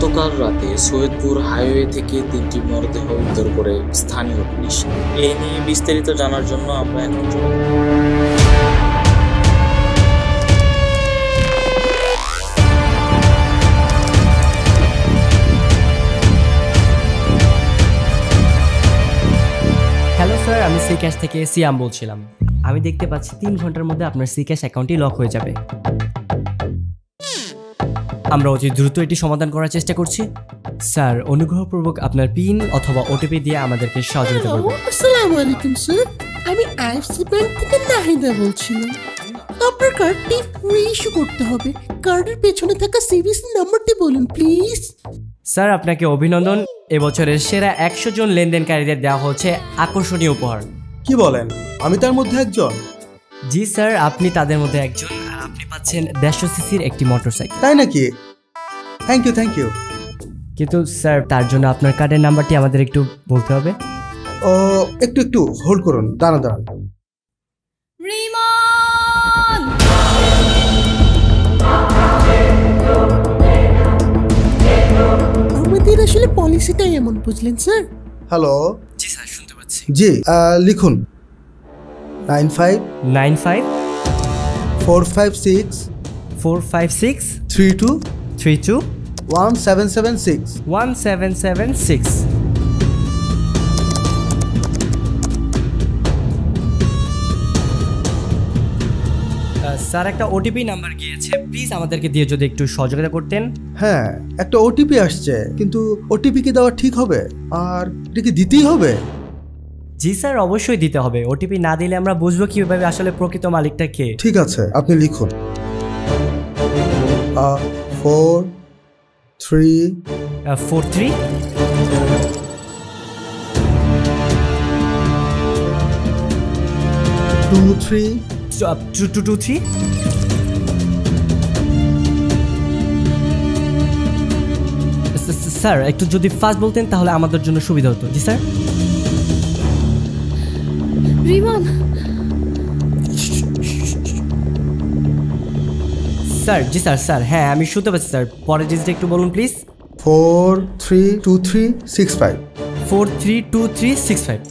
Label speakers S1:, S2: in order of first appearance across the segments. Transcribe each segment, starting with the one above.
S1: গতকাল রাতে সৈয়দপুর হাইওয়ে থেকে 3টি মরদেহ উদ্ধার করে স্থানীয় পুলিশ। এ নিয়ে বিস্তারিত জানার জন্য আমরা এখন চলে যাব।
S2: হ্যালো স্যার, আমি সিক্যাশ থেকে সিয়াম বলছিলাম। আমি দেখতে পাচ্ছি 3 ঘন্টার মধ্যে আপনার সিক্যাশ অ্যাকাউন্টটি লক হয়ে যাবে। আমরা অতি দ্রুত এটি সমাধান করার চেষ্টা করছি। স্যার, অনুগ্রহপূর্বক আপনার পিন অথবা ওটিপি দিয়ে আমাদেরকে সহযোগিতা করুন।
S3: আসসালামু আলাইকুম স্যার, আমি আইএফসি ব্যাংক থেকে নাহিদা বলছিলাম। আপনার কার্ডটি রিইস্যু করতে হবে। কার্ডের পেছনে থাকা সিভিসি নাম্বারটি বলুন প্লিজ।
S2: স্যার, আপনাকে অভিনন্দন। এবছরের সেরা 100 জন লেনদেনকারীদের দেওয়া হচ্ছে আকর্ষণীয় উপহার।
S4: কি বলেন? আমি তার মধ্যে একজন?
S2: জি স্যার, আপনি তাদের মধ্যে একজন, আর আপনি পাচ্ছেন 150 সিসির একটি মোটরসাইকেল।
S4: তাই নাকি? Thank you.
S2: কিন্তু স্যার, তার জন্য আপনার কার্ডের নাম্বারটি আমাদের একটু বলতে হবে।
S4: ও একটু হোল্ড করুন, দাঁড়ান।
S5: রিমন!
S3: আমাদের আসলে পলিসিটাই এমন, বুঝলেন স্যার?
S4: হ্যালো।
S2: জি স্যার, শুনতে পাচ্ছি।
S4: জি, লিখুন 95 456
S2: 456
S4: 32
S2: 32
S4: 1776
S2: 1776। স্যার, একটা ওটিপি নাম্বার গিয়েছে, প্লিজ আমাদেরকে দিয়ে যদি একটু সহযোগিতা করতেন।
S4: হ্যাঁ, একটা ওটিপি আসছে, কিন্তু ওটিপি কি দেওয়া ঠিক হবে? আর এটা কি দিতেই হবে?
S2: জি স্যার, অবশ্যই দিতে হবে। ওটিপি না দিলে আমরা বুঝবো কিভাবে আসলে প্রকৃত মালিকটা কে।
S4: ঠিক আছে, আপনি লিখুন 43
S2: 43
S4: 23
S2: 223 স্যার, একটু যদি ফাস্ট বলতেন তাহলে আমাদের জন্য সুবিধা হতো। জি স্যার।
S5: রিমন!
S2: স্যার, জি স্যার, হ্যাঁ আমি শুনতে পাচ্ছি স্যার। পরের ডিজিটটা একটু বলুন প্লিজ।
S4: 432365
S2: 432365।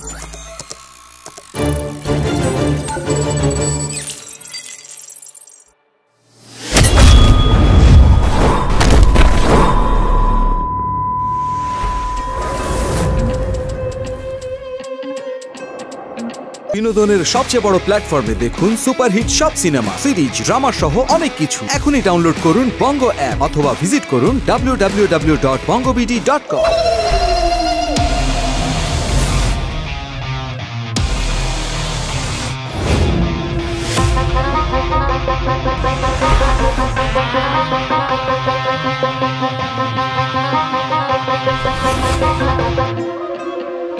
S6: বিনোদনের সবচেয়ে বড় প্ল্যাটফর্মে দেখুন সুপারহিট সব সিনেমা, সিরিজ, ড্রামা সহ অনেক কিছু। এখনই ডাউনলোড করুন বঙ্গ অ্যাপ অথবা ভিজিট করুন www.bongobd.com।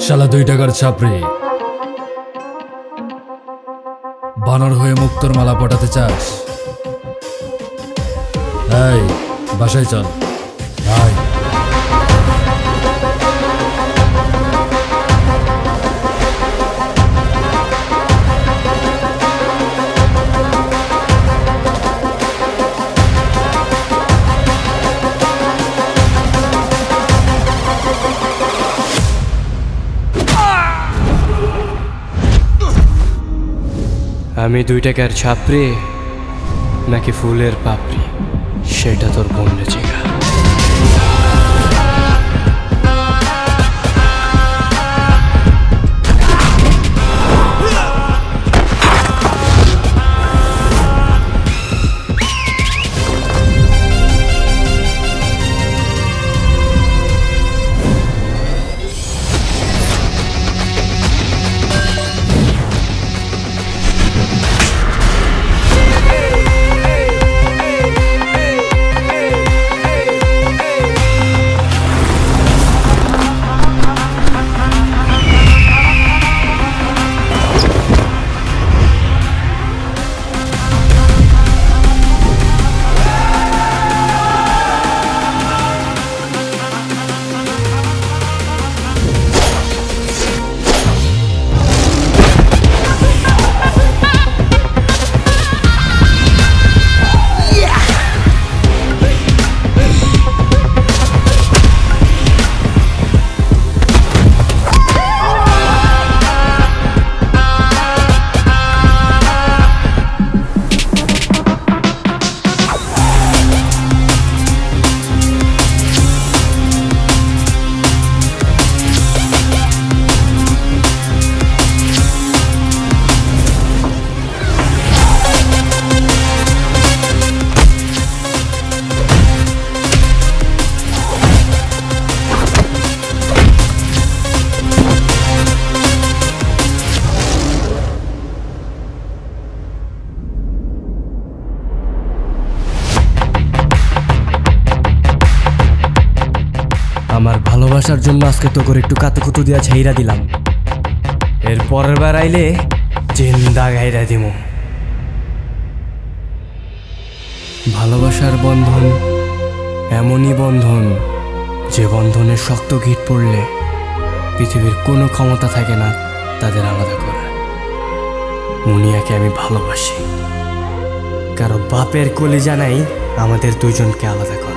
S7: শালা 2 টাকার ছাপড়ি, বানর হয়ে মুক্তোর মালা পটাতে চাস? এই বাসায় চল, আয়।
S2: আমি 2 টাকার ছাপড়ি নাকি ফুলের পাপড়ি, সেটা তোর বন্ধে জিগা। আমার ভালোবাসার জন্য আজকে তো করে একটু কাতুকুতু দিয়া ঝাইরা দিলাম, এর পরের বার আইলে জিন্দা গাইরা দিম। ভালোবাসার বন্ধন এমনই বন্ধন যে বন্ধনের শক্ত গিট পড়লে পৃথিবীর কোনো ক্ষমতা থাকে না তাদের আলাদা করা। মুনিয়াকে আমি ভালোবাসি, কারো বাপের কলিজা নাই আমাদের দুজনকে আলাদা করা।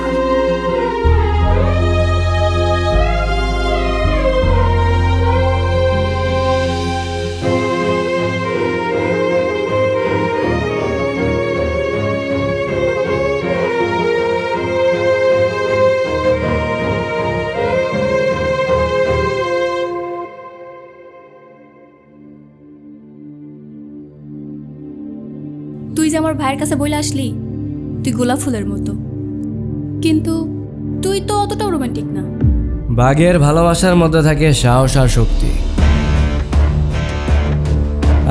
S5: তুই যে আমার ভাইয়ের কাছে বলে আসলি তুই গোলাপ ফুলের মতো, কিন্তু তুই তো অতটাও রোমান্টিক না।
S2: বাঘের ভালোবাসার মধ্যে থাকে সাহস আর শক্তি,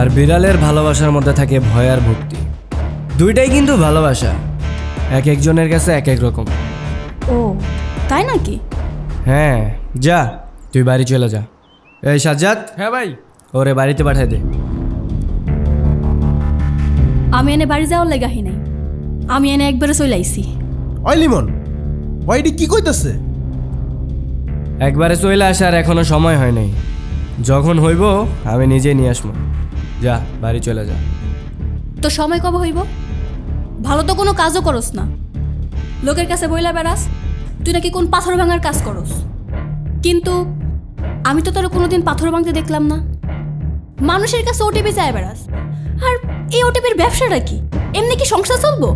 S2: আর বিড়ালের ভালোবাসার মধ্যে থাকে ভয় আর ভক্তি। দুইটাই কিন্তু ভালোবাসা, এক একজনের কাছে এক এক রকম।
S5: ও তাই নাকি?
S2: হ্যাঁ, যা তুই বাড়ি চলে যা। এই সাজ্জাদ,
S7: হ্যাঁ ভাই।
S2: ওরে বাড়িতে পাঠাই দে।
S5: আমি এনে বাড়ি যাওয়ার লেগাহি নাই, আমি এনে একবারে চলে আইছি।
S8: ওই লিমন, ওইটি কি কইতাছে?
S2: একবারে চলে আসার এখনো সময় হয় নাই, যখন হইব আমি নিজে নিয়ে আসবো। যা বাড়ি চলে যা।
S5: তো সময় কবে হইব? ভালো তো কোনো কাজও করস না, লোকের কাছে বইলা বেড়াস তুই নাকি কোন পাথর ভাঙার কাজ করস, কিন্তু আমি তো তোর কোনোদিন পাথর ভাঙতে দেখলাম না। মানুষের কাছে ওটিপি চায় বেড়াস, আর এই ওটিপির ব্যবসাটা কি? এমনি কি সংসার চলবো?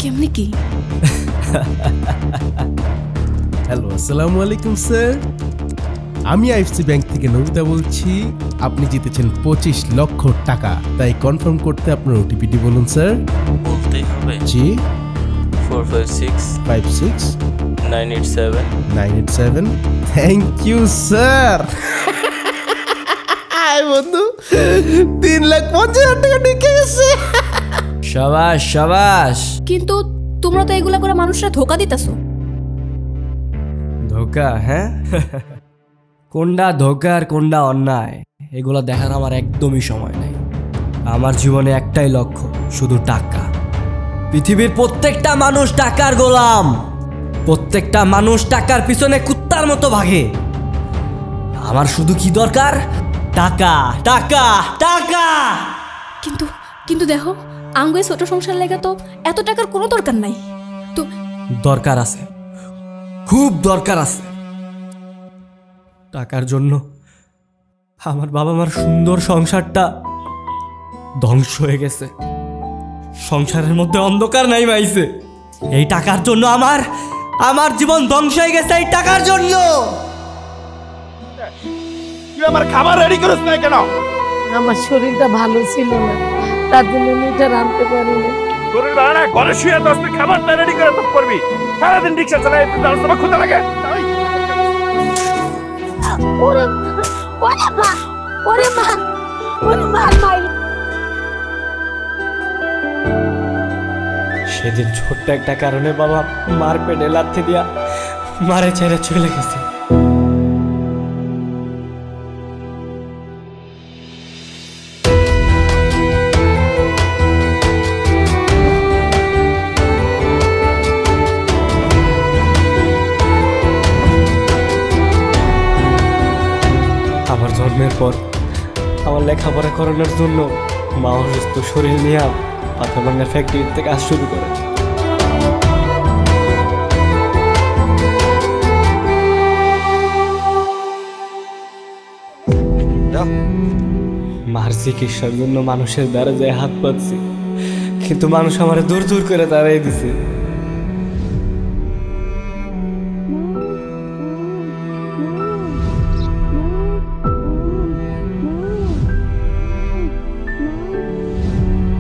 S5: কেমনি কি?
S8: হ্যালো, আসসালামু আলাইকুম স্যার। আমি আইএফসি ব্যাংক থেকে নবিতা বলছি। আপনি জিতেছেন 25 লক্ষ টাকা, তাই কনফার্ম করতে আপনার ওটিপিটি বলুন স্যার।
S1: বলতেই হবে।
S8: জি,
S1: 456
S8: 56
S1: 987
S8: 987। Thank you sir. বন্ধু, 3,50,000 টাকা ঢুকে গেছে।
S2: সাবাস সাবাস।
S5: কিন্তু তোমরা তো এগুলা করে মানুষরা ধোকা দিতেছো।
S2: ধোকা? হ্যাঁ, কোনটা ধোকা আর কোনটা অন্যায় এগুলো দেখার আমার একদমই সময় নাই। আমার জীবনে একটাই লক্ষ্য, শুধু টাকা। পৃথিবীর প্রত্যেকটা মানুষ টাকার গোলাম, প্রত্যেকটা মানুষ টাকার পিছনে কুত্তার মতো ভাগে। আমার শুধু কি দরকার? টাকা টাকা টাকা।
S5: কিন্তু কিন্তু দেখো, আঙ্গুয়ে ছোট সংসার লেগে তো এত টাকার কোনো দরকার নাই। তো
S2: দরকার আছে, খুব দরকার আছে। টাকার জন্য আমার বাবা মার সুন্দর সংসারটা ধ্বংস হয়ে গেছে, সংসারের মধ্যে অন্ধকার নাই মাইছে। এই টাকার জন্য আমার জীবন ধ্বংস হয়ে গেছে, এই টাকার জন্য।
S8: তুই আমার খাবার রেডি করিস না কেন?
S9: আমার শরীরটা ভালো ছিল না, তার জন্য আমি এটা রাঁধতে পারিনি।
S8: শরীর ভালো না, ঘরে শুয়ে দোস্ত খাবারটা রেডি করে তো করবি। সারাদিন রিক্সা চালাই, একটু দাঁড়াতে আমার ক্ষুধা লাগে।
S9: ওরে ওরে মা, ওরে মা, ওরে মা, মাই।
S2: সেদিন ছোট্ট একটা কারণে বাবা মার পেটে লাথি দিয়া মারে ছেড়ে চলে গেছে। আমার জন্মের পর আমার লেখাপড়া করানোর জন্য মা অসুস্থ শরীর নিয়ে পাথর ভাঙার ফ্যাক্টরিতে কাজ শুরু করে। মার চিকিৎসার জন্য মানুষের দ্বারা যায় হাত পাচ্ছি, কিন্তু মানুষ আমার দূর দূর করে দাঁড়াই দিছে।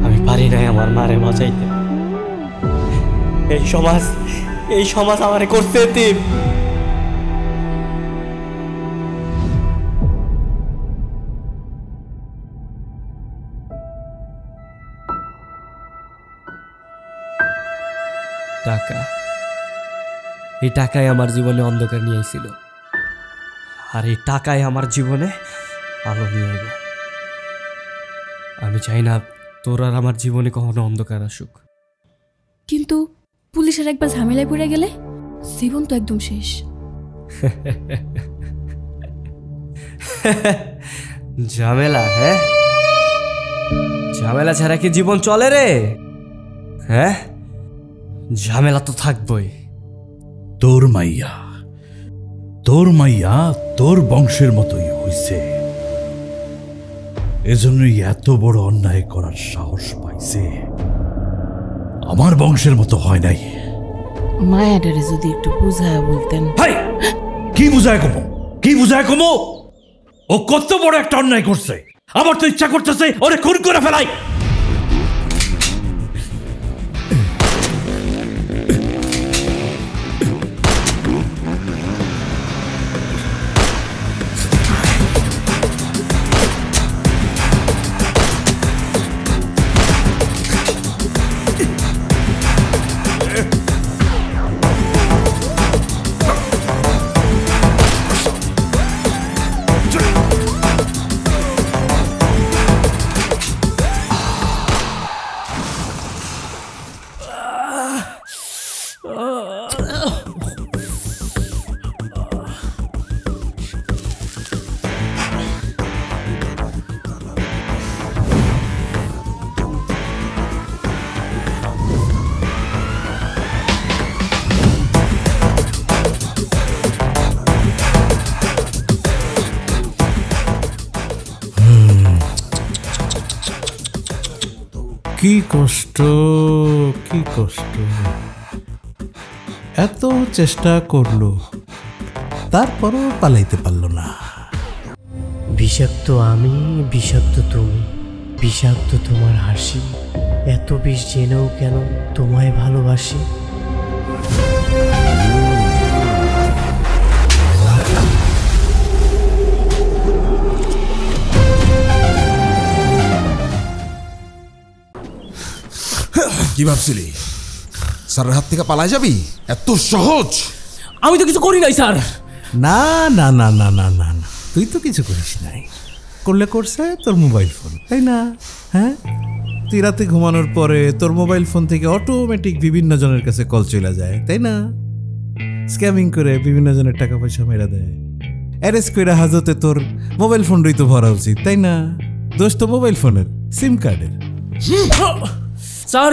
S2: আমি পারি নাই আমার মারে বাঁচাইতে। এই সমাজ আমারে করছে এতিম। টাকা, এই টাকাই আমার জীবনে অন্ধকার নিয়ে আইছিল, আর এই টাকাই আমার জীবনে আলো নিয়ে আইব। আমি চাই না তোর আর আমার জীবনে কখনো অন্ধকার আসুক।
S5: কিন্তু পুলিশের একবার ঝামেলায় পড়ে গেলে জীবন তো একদম শেষ।
S2: ঝামেলা? হ্যাঁ, ঝামেলা ছাড়া কি জীবন চলে রে? হ্যাঁ, ঝামেলা তো থাকবই।
S7: তোর মাইয়া তোর বংশের মতোই হইছে, এজন্যই এত বড় অন্যায় করার সাহস পাইছে। আমার বংশের মতো হয় নাই।
S10: মায়াডারে যদি একটু বুঝায় বলতেন।
S7: কি বুঝায় কমো? ও কত বড় একটা অন্যায় করছে, আমার তো ইচ্ছা করতেছে ওরে খুন করে ফেলাই। কি কষ্ট, এত চেষ্টা করলো তারপরও পালাইতে পারলো না।
S11: বিষাক্ত আমি, বিষাক্ত তুমি, বিষাক্ত তোমার হাসি, এত বিষ জেনেও কেন তোমায় ভালোবাসি।
S12: কি ভাবছিলি স্যারের হাত থেকে পালাই যাবি? এত সহজ?
S2: আমি তো কিছু করি নাই স্যার।
S7: না না না না না না না, তুই তো কিছু করিস নাই। করছে তোর মোবাইল ফোন, তাই না? হ্যাঁ, তুই রাতে ঘুমানোর পরে তোর মোবাইল ফোন থেকে অটোমেটিক বিভিন্ন জনের কাছে কল চলে যায়, তাই না? স্ক্যামিং করে বিভিন্ন জনের টাকা পয়সা মেরা দেয়। অ্যারেস্ট করে হাজতে তোর মোবাইল ফোনটাই তো ভরা উচিত, তাই না? দোষ তো মোবাইল ফোনের, সিম কার্ডের।
S2: স্যার,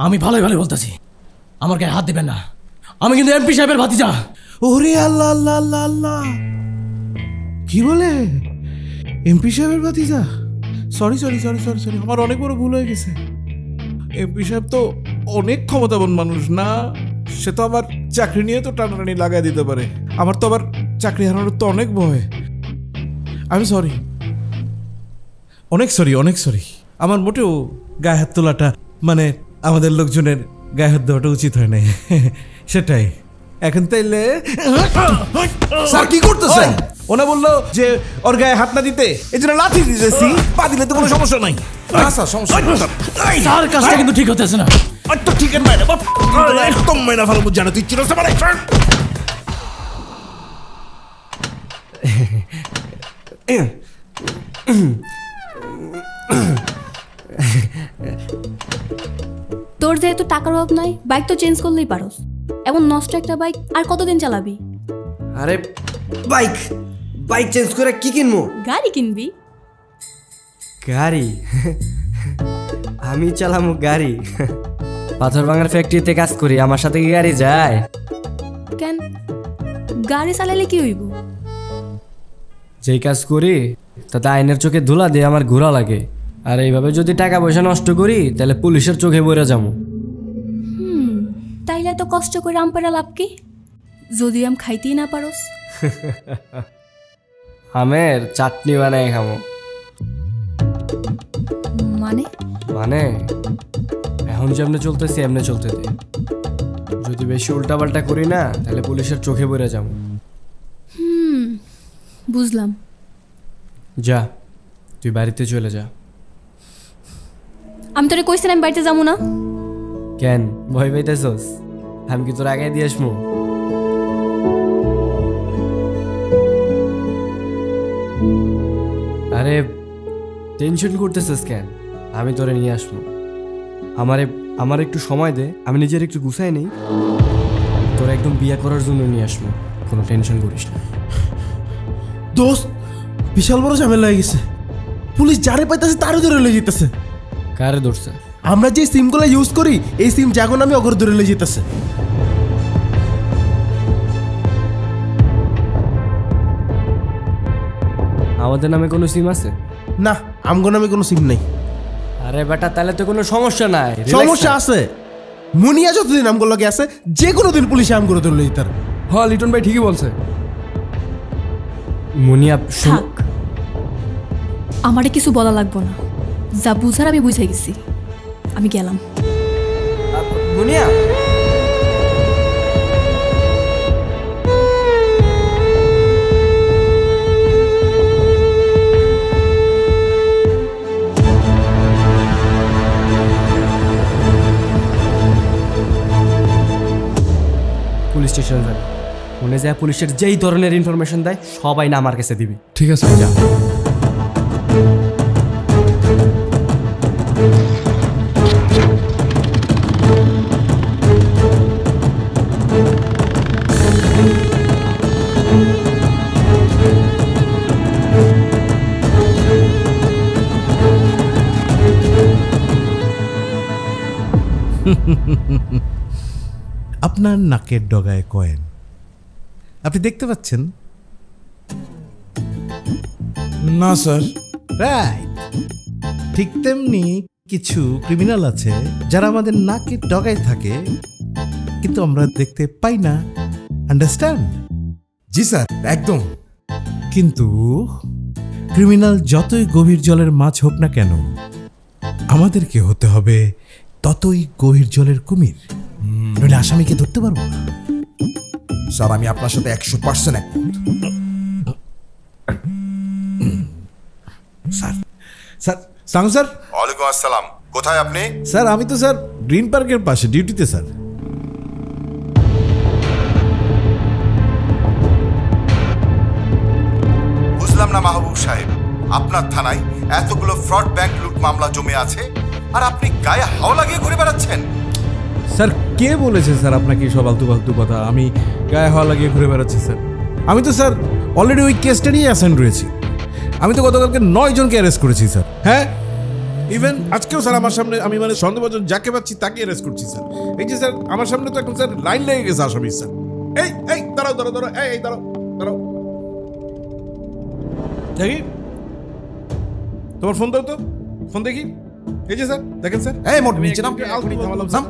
S2: আমি ভালোই বলতেছি, আমার গায়ে হাত দেবেন না। আমি কিন্তু এমপি সাহেবের ভাতিজা।
S7: ওরে আল্লাহ আল্লাহ আল্লাহ আল্লাহ, কি বলে? এমপি সাহেবের ভাতিজা? সরি, আমার অনেক বড় ভুল হয়ে গেছে। এমপি সাহেব তো অনেক ক্ষমতাবান মানুষ না? সে তো আমার চাকরি নিয়ে তো টানাটানি লাগাই দিতে পারে। আমার তো আবার চাকরি হারানোর তো অনেক ভয়। আমি সরি, অনেক সরি। আমার মোটেও গায়ে হাত তোলাটা, মানে আমাদের লোকজনের গায়ে হাত দেওয়াটা উচিত হয় নাই। সেটাই। এখন তাইলে
S12: স্যার কি করতেছেন?
S7: ওনা বললো যে ওর গায়ে হাত না দিতে, এই জন্য লাথি দিতেছি। পা দিলে তো কোনো সমস্যা নাই।
S2: স্যার, কাজটা কিন্তু ঠিক হতেছে না।
S7: তো ঠিক আছে, একদম মাইনা ভালো জানো তুই চিরস আমার।
S5: তোর যেহেতু টাকার অভাব নাই, বাইক তো চেঞ্জ করলেই পারোস। এমন নষ্ট একটা বাইক আর কতদিন চালাবি?
S13: আরে বাইক চেঞ্জ করে কি কিনবো?
S5: গাড়ি কিনবি?
S2: গাড়ি? আমি চালামু গাড়ি? পাথর ভাঙার ফ্যাক্টরিতে কাজ করি, আমার সাথে কি গাড়ি যায়?
S5: কেন, গাড়ি চালালে কি হইব?
S2: যেই কাজ করি তাতে আইনের চোখে ধুলা দিয়ে আমার ঘোরা লাগে। আর এইভাবে যদি টাকা পয়সা নষ্ট করি তাহলে পুলিশের চোখে পড়ে যাবো।
S5: তাইলে তো কষ্ট করে আম পাড়া লাভ কি, যদি আম খাইতেই না পারোস?
S2: আমের চাটনি বানাই খামো।
S5: মানে?
S2: এখন যেমনে চলতেছি এমনি চলতে দে। যদি বেশি উল্টাপাল্টা করি না তাহলে পুলিশের চোখে পড়ে যাবো।
S5: বুঝলাম।
S2: যা, তুই বাড়িতে চলে যা।
S5: আমি তোরে কইছিলাম আমি বাড়িতে যাবো না।
S2: কেন ভয় পাইতেছস? আমি কি তোর আগে দিয়ে আসবো? আরে টেনশন করতেছিস কেন? আমি তোরে নিয়ে আসবো। আমার একটু সময় দে, আমি নিজের একটু গুছাই নেই, তোর একদম বিয়ে করার জন্য নিয়ে আসবো। কোনো টেনশন করিস না।
S8: দোস্ত, বিশাল বড় ঝামেলা হয়ে গেছে। পুলিশ যারে পাইতেছে তারও ধরে লয়ে যেতেছে।
S2: কারে ধরছে?
S8: আমরা যে সিমগুলো ইউজ করি এই সিম জাগো নামে অগর ধরে লয়ে যেতেছে।
S2: আমাদের নামে কোনো সিম আছে?
S8: না, আমগো নামে কোনো সিম নাই।
S2: আরে বেটা, তাহলে তো কোনো সমস্যা নাই।
S8: সমস্যা আছে। মুনিয়া যতদিন আমগুলোকে আছে যে কোনো দিন পুলিশে আমগুলো ধরে লয়ে যেতার।
S2: হ্যাঁ, লিটন ভাই ঠিকই বলছে। মুনিয়া
S5: থাক, আমারে কিছু বলা লাগবো না। যা বুঝার আমি বুঝে গেছি। আমি গেলাম।
S2: মুনিয়া, পুলিশ স্টেশন যাবে। মনে যায় পুলিশের যেই ধরনের ইনফরমেশন দেয় সবাই না আমার কাছে দিবি।
S7: ঠিক আছে, যা।
S8: আপনার নাকের ডগায় কয়েন আপনি দেখতে পাচ্ছেন?
S12: না স্যার।
S8: রাইট, ঠিক তেমনি কিছু ক্রিমিনাল আছে যারা আমাদের নাকের ডগায় থাকে কিন্তু আমরা দেখতে পাই না। আন্ডারস্ট্যান্ড?
S12: জি স্যার, একদম।
S8: কিন্তু ক্রিমিনাল যতই গভীর জলের মাছ হোক না কেন, আমাদেরকে হতে হবে ততই গভীর জলের কুমির, নইলে আসামিকে ধরতে পারবো না।
S12: স্যার, আমি আপনার সাথে 100% একমত।
S8: স্যার স্যার সালাম স্যার।
S14: ওয়ালাইকুম আসসালাম। কোথায় আপনি?
S8: স্যার আমি তো স্যার গ্রিন পার্কের পাশে ডিউটিতে স্যার।
S14: বুঝলাম না মাহবুব সাহেব, আপনার থানায় এতগুলো ফ্রড ব্যাংক লুট মামলা জমে আছে আর আপনি গায়ে হাওয়া লাগিয়ে ঘুরে বেড়াচ্ছেন।
S7: স্যার, কে বলেছে স্যার আপনাকে সব আলতু ফালতু কথা? আমি গায়ে হাওয়া লাগিয়ে ঘুরে বেড়াচ্ছি স্যার? আমি তো স্যার অলরেডি ওই কেসটা নিয়ে অ্যাসাইন রয়েছি। আমি তো গতকালকে 9 জনকে অ্যারেস্ট করেছি স্যার।
S8: হ্যাঁ, ইভেন আজকেও স্যার আমার সামনে আমি মানে সন্দেহভাজন যাকে পাচ্ছি তাকে অ্যারেস্ট করছি স্যার। এই যে স্যার আমার সামনে তো এখন স্যার লাইন লেগে গেছে আসামি স্যার। এই এই দাঁড়াও দাঁড়াও দাঁড়াও, এই দাঁড়াও দাঁড়াও, দেখি তোমার ফোন দাও তো, ফোন দেখি। এই যে স্যার দেখেন স্যার।
S12: এই মোট নিচে নাম, নাম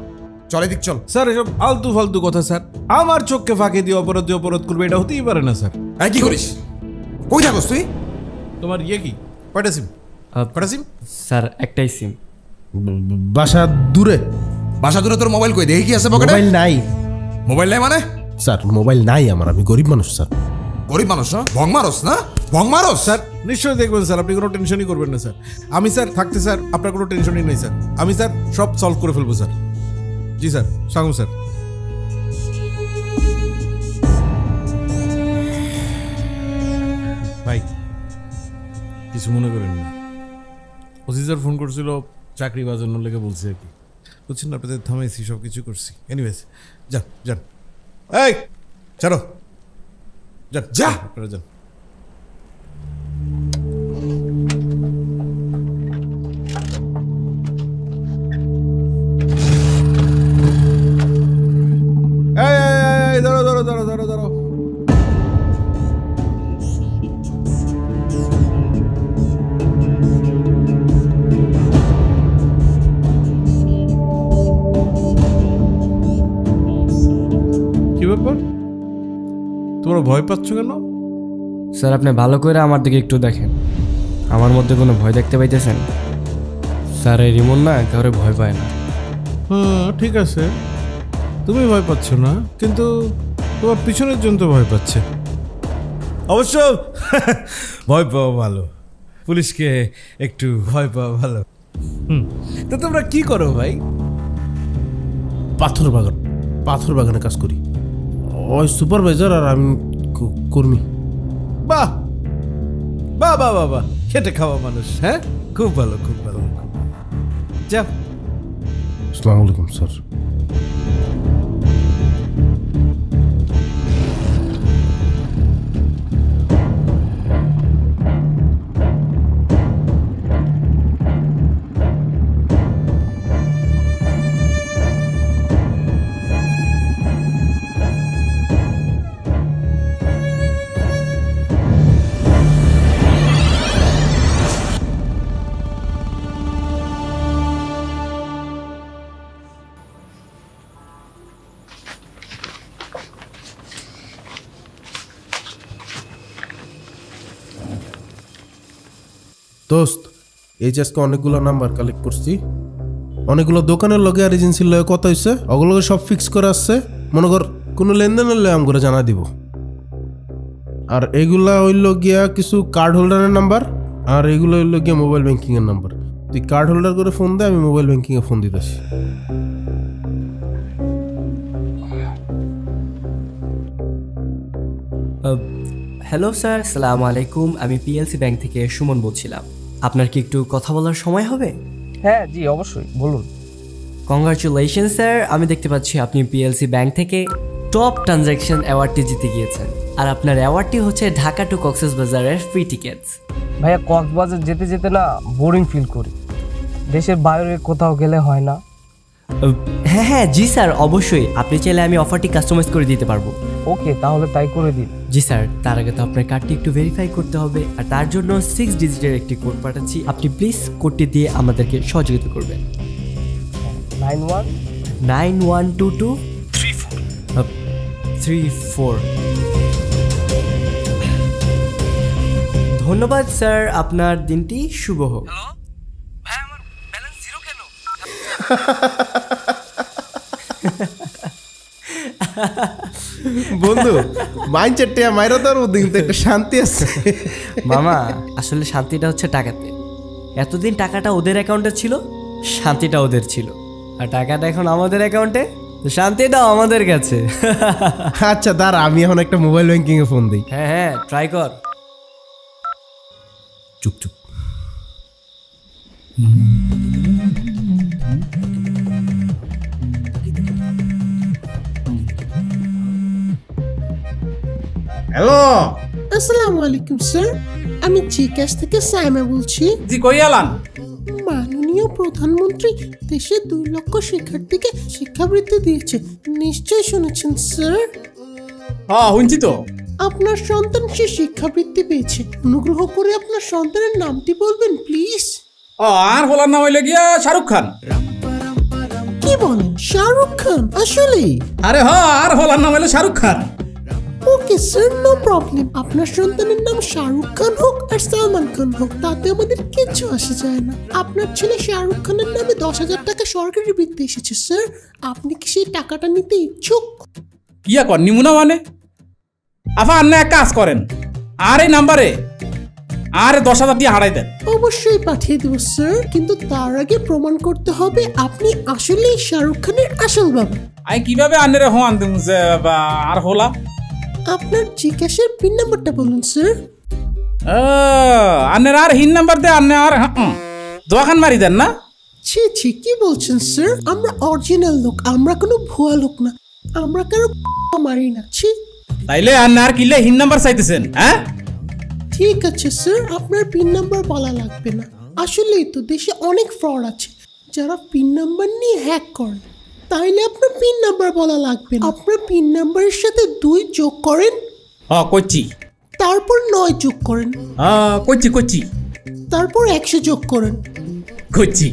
S12: চলে দিক চল।
S8: স্যার এসব আলতু ফালতু কথা স্যার। আমার চোখকে ফাঁকে দিয়ে অপরাধ করবে এটা হতেই পারে না স্যার।
S12: এই কি করিস? কই থাকস তুই?
S8: তোমার ইয়ে কি? কয়টা সিম? কয়টা সিম?
S2: স্যার একটাই সিম।
S8: বাসা দূরে।
S12: বাসা দূরে তোর মোবাইল কই? দেখি কি আছে পকেটে?
S8: মোবাইল নাই।
S12: মোবাইল নাই মানে?
S8: স্যার মোবাইল নাই আমার, আমি গরিব মানুষ স্যার।
S12: গরিব মানুষ না? ভং মারস না? ভং মারস?
S8: স্যার নিশ্চয়ই দেখবেন স্যার, আপনি কোনো টেনশনই করবেন না স্যার। আমি স্যার থাকতে স্যার আপনার কোনো টেনশনই নেই স্যার। আমি স্যার সব সলভ করে ফেলবো স্যার। জি স্যার, সাগম স্যার। ভাই কিছু মনে করেন না, ওসি স্যার ফোন করছিল চাকরি বাজানোর লেগে বলছে আর কি, বুঝছেন না? আপনাদের থামাইছি, সব কিছু করছি। এনিওয়েজ যান যান, এই চলো যান, যা আপনারা যান। ধরো ধরো ধরো ধরো ধরো। কি ব্যাপার, তোমরা ভয় পাচ্ছ কেন?
S2: স্যার আপনি ভালো করে আমার দিকে একটু দেখেন, আমার মধ্যে কোনো ভয় দেখতে পাইতেছেন? স্যার এই রিমন না কাউরে ভয় পায় না,
S7: হ্যাঁ ঠিক আছে, তুমি ভয় পাচ্ছ না, কিন্তু তোমার পিছনের জন তো ভয় পাচ্ছে। অবশ্য ভয় পাওয়া ভালো, পুলিশকে একটু ভয় পাওয়া ভালো। তো তোমরা কি করো ভাই?
S15: পাথর বাগানে কাজ করি। ওই সুপারভাইজার আর আমি কর্মী।
S7: বাহ বাহ বাহ বাহ বাহ, খেটে খাওয়া মানুষ। হ্যাঁ, খুব ভালো খুব ভালো। যা।
S15: আসসালামু আলাইকুম স্যার। দোস্ত, এই যে আজকে অনেকগুলো নাম্বার কালেক্ট করছি, অনেকগুলো দোকানের লগে আর এজেন্সির লগে কথা হয়েছে, ওগুলোকে সব ফিক্স করে আসছে। মনে কর কোনো লেনদেন হলে আমরা জানা দিব। আর এগুলা হইল গিয়া কিছু কার্ড হোল্ডারের নাম্বার, আর এগুলো হইল গিয়া মোবাইল ব্যাংকিংয়ের নাম্বার। তুই কার্ড হোল্ডার করে ফোন দে, আমি মোবাইল ব্যাংকিংয়ে ফোন দিতেছি।
S2: হ্যালো স্যার, আসসালামু আলাইকুম। আমি পিএলসি ব্যাংক থেকে সুমন বলছিলাম। আপনার কি একটু কথা বলার সময় হবে?
S16: হ্যাঁ জি অবশ্যই, বলুন।
S2: কংগ্রাচুলেশন স্যার, আমি দেখতে পাচ্ছি আপনি পিএলসি ব্যাংক থেকে টপ ট্রানজ্যাকশন অ্যাওয়ার্ডটি জিতে গিয়েছেন। আর আপনার অ্যাওয়ার্ডটি হচ্ছে ঢাকা টু কক্সবাজারের ফ্রি টিকেটস।
S16: ভাইয়া, কক্সবাজার যেতে যেতে না বোরিং ফিল করি, দেশের বাইরে কোথাও গেলে হয় না?
S2: হ্যাঁ হ্যাঁ জি স্যার, অবশ্যই। আপনি চাইলে আমি অফারটি কাস্টমাইজ করে দিতে পারবো।
S16: ওকে, তাহলে তাই করে দিন।
S2: জি স্যার, তার আগে তো আপনার কার্ডটি একটু ভেরিফাই করতে হবে, আর তার জন্য 6 ডিজিটের একটি কোড পাঠাচ্ছি। আপনি প্লিজ কোডটি দিয়ে আমাদেরকে সহযোগিতা করবেন। 912234। ধন্যবাদ স্যার, আপনার দিনটি শুভ হোক।
S15: বন্ধু, মাইন্ডসেটটা মাইরা তোর মধ্যে কিন্তু একটা শান্তি আছে।
S2: মামা, আসলে শান্তিটা হচ্ছে টাকাতে। এতদিন টাকাটা ওদের অ্যাকাউন্টে ছিল, শান্তিটা ওদের ছিল, আর টাকাটা এখন আমাদের অ্যাকাউন্টে, শান্তিটাও আমাদের কাছে।
S15: আচ্ছা দাঁড়া, আমি এখন একটা মোবাইল ব্যাংকিং এ ফোন দিই।
S2: হ্যাঁ হ্যাঁ, ট্রাই কর।
S15: চুপ চুপ।
S3: হ্যালো, আসসালামু আলাইকুম স্যার। আমি জিক্যাশ থেকে সাইমা বলছি।
S17: জি, কই আলান?
S3: মাননীয় প্রধানমন্ত্রী দেশের 2 লক্ষ শিক্ষার্থীকে শিক্ষাবৃত্তি দিয়েছে, নিশ্চয়ই শুনেছেন স্যার।
S17: হ্যাঁ শুনছি তো।
S3: আপনার সন্তান সে শিক্ষাবৃত্তি পেয়েছে। অনুগ্রহ করে আপনার সন্তানের নামটি বলবেন প্লিজ।
S17: আর হলার নাম হইলে গিয়া শাহরুখ খান।
S3: কি বলেন, শাহরুখ খান? আসলে?
S17: আরে হ্যাঁ, আর হলার নাম হইলে Shahrukh Khan.
S3: Okay sir, no problem. আপনার সন্তানের নাম শাহরুখ খান হোক আর সালমান খান হোক, তাতে আমাদের কিচ্ছু আসে যায় না। আপনার ছেলে শাহরুখ খানের নামে 10,000 টাকা সরকারি বৃত্তি এসেছে স্যার। আপনি কি সেই টাকাটা নিতে ইচ্ছুক?
S17: ইয়া কর নিমুনা মানে আফা, আন্না এক কাজ করেন, আর এই নাম্বারে আর 10,000 দিয়ে হারাই দেন।
S3: অবশ্যই পাঠিয়ে দেবো স্যার, কিন্তু তার আগে প্রমাণ করতে হবে আপনি আসলেই শাহরুখ খানের আসল বাবা।
S17: আই কিভাবে আন্নারে হন দিম যে আর হলা?
S3: আপনার জিজ্ঞাসার পিন নাম্বারটা বলুন স্যার।
S17: আন্নার আর হিন নাম্বার দে, আন্না আর দোকান মারি দেন না?
S3: ছি ছি, কি বলছেন স্যার? আমরা অরিজিনাল লোক, আমরা কোনো ভুয়া লোক না, আমরা কারো মারি না। ছি,
S17: তাইলে আন্না আর কিলে হিন নাম্বার চাইতেছেন? হ্যাঁ
S3: ঠিক আছে স্যার, আপনার পিন নাম্বার বলা লাগবে না। আসলেই তো দেশে অনেক ফ্রড আছে যারা পিন নাম্বার নিয়ে হ্যাক করে, তাইলে আপনার পিন নাম্বার বলা লাগবে না। আপনার পিন নাম্বারের সাথে 2 যোগ করেন।
S17: হ্যাঁ করছি।
S3: তারপর 9 যোগ করেন।
S17: হ্যাঁ করছি।
S3: তারপর 100 যোগ করেন।
S17: করছি।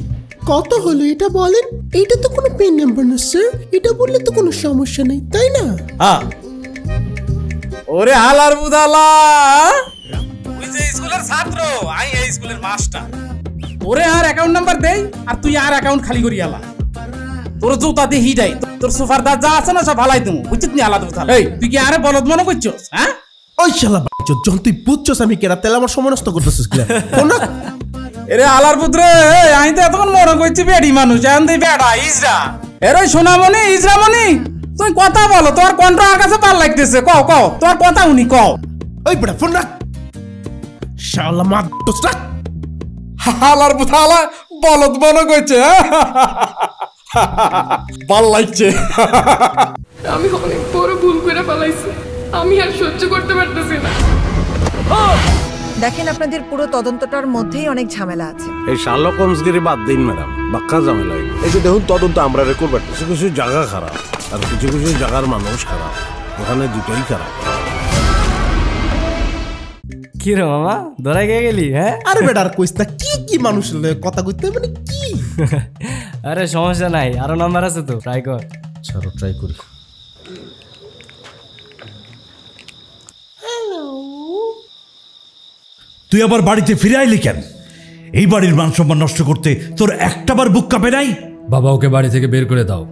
S3: কত হলো এটা বলেন? এটা তো কোনো পিন নাম্বার না স্যার, এটা বললে তো কোনো সমস্যা নেই, তাই না?
S17: হ্যাঁ। ওরে হালার বুদালা, তুই যে স্কুলের ছাত্র, আই এই স্কুলের মাস্টার। ওরে আর অ্যাকাউন্ট নাম্বার দেই, আর তুই আর অ্যাকাউন্ট খালি করি আলা। তোর জুতা দিয়ে হিটাই তোর সোফার দাঁত যা আছে না সব ফালাই তুমি বুঝছিস নি আলাদা কথা। এই তুই কি আরে বলদ মনে করছিস? হ্যাঁ
S15: ওই শালা বাইচো, যখন তুই বুঝছস আমি কেরা তেল আমার সময় নষ্ট করতেছিস কি?
S17: এরে আলার পুত্র, আমি তো এতক্ষণ মনে করছি বেডি মানুষ, এখন তুই বেড়া ইজরা। এরে সোনামণি ইজরামণি, তুই কথা বলো, তোর কণ্ঠ আর কাছে ভাল লাগতেছে। কও কও তোর কথা উনি কও।
S15: ওই বেটা ফোন রাখ শালা মা দোস্ত।
S17: আলার পুত্র আলা বলদ মনে করছে, ভাল লাগছে।
S18: আমি অনেক বড় ভুল করে ফেলাইছি, আমি আর সহ্য করতে পারতেছি না।
S19: দেখেন আপনাদের পুরো তদন্তটার মধ্যেই অনেক ঝামেলা আছে।
S20: এই শার্লক হোমসগিরি বাদ দিন ম্যাডাম, বাক্কা ঝামেলা। এই যে দেখুন তদন্ত আমরা রেকর্ড করতে, কিছু কিছু জায়গা খারাপ আর কিছু কিছু জায়গার মানুষ খারাপ, ওখানে দুটোই খারাপ।
S2: কি রে মামা ধরা গিয়ে গেলি? হ্যাঁ
S15: আরে বেটা আর কইস না, কি কি মানুষ কথা কইতে মানে কি?
S2: আরে সমস্যা নাই, আরো নাম্বার আছে তো, ট্রাই কর।
S15: ছাড়ো ট্রাই করি।
S21: তুই আবার বাড়িতে ফিরে আইলি কেন? এই বাড়ির মান সম্মান নষ্ট করতে তোর একটাবার বুক কাঁপে নাই?
S22: বাবা ওকে বাড়ি থেকে বের করে দাও,